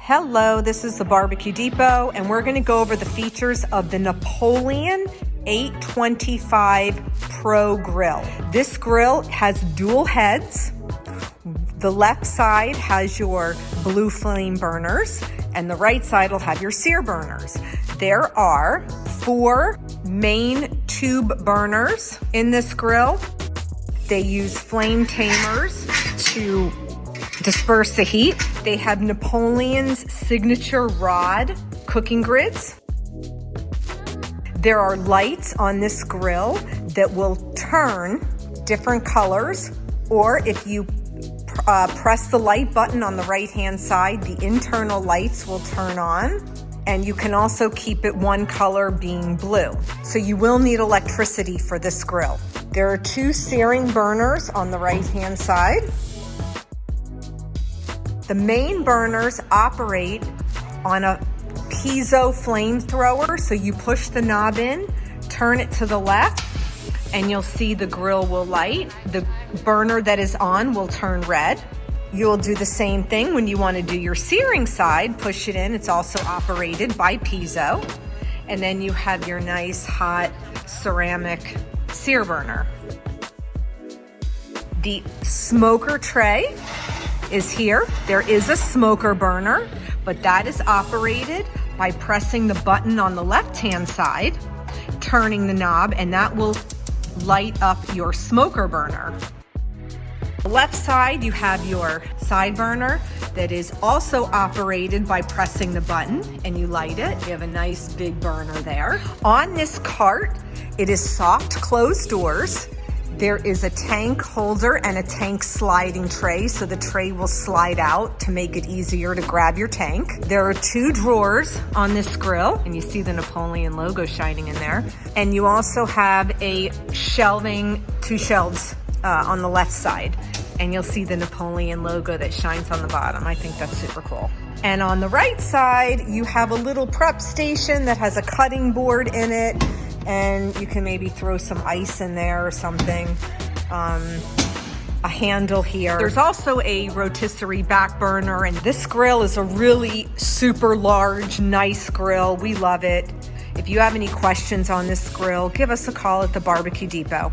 Hello, this is the Barbecue Depot, and we're going to go over the features of the Napoleon 825 Pro Grill. This grill has dual heads. The left side has your blue flame burners, and the right side will have your sear burners. There are 4 main tube burners in this grill. They use flame tamers to disperse the heat. They have Napoleon's signature rod cooking grids. There are lights on this grill that will turn different colors, or if you press the light button on the right-hand side, the internal lights will turn on, and you can also keep it one color being blue. So you will need electricity for this grill. There are 2 searing burners on the right-hand side. The main burners operate on a piezo flamethrower, so you push the knob in, turn it to the left, and you'll see the grill will light. The burner that is on will turn red. You'll do the same thing when you want to do your searing side. Push it in. It's also operated by piezo. And then you have your nice hot ceramic sear burner. The smoker tray is here. There is a smoker burner, but that is operated by pressing the button on the left-hand side, turning the knob, and that will light up your smoker burner. The left side, you have your side burner that is also operated by pressing the button, and you light it. You have a nice big burner there. On this cart, it is soft closed doors. There is a tank holder and a tank sliding tray, so the tray will slide out to make it easier to grab your tank. There are 2 drawers on this grill, and you see the Napoleon logo shining in there. And you also have a shelving, 2 shelves on the left side, and you'll see the Napoleon logo that shines on the bottom. I think that's super cool. And on the right side, you have a little prep station that has a cutting board in it, and you can maybe throw some ice in there or something. A handle here. There's also a rotisserie back burner, and this grill is a really super large, nice grill. We love it. If you have any questions on this grill, give us a call at the Barbecue Depot.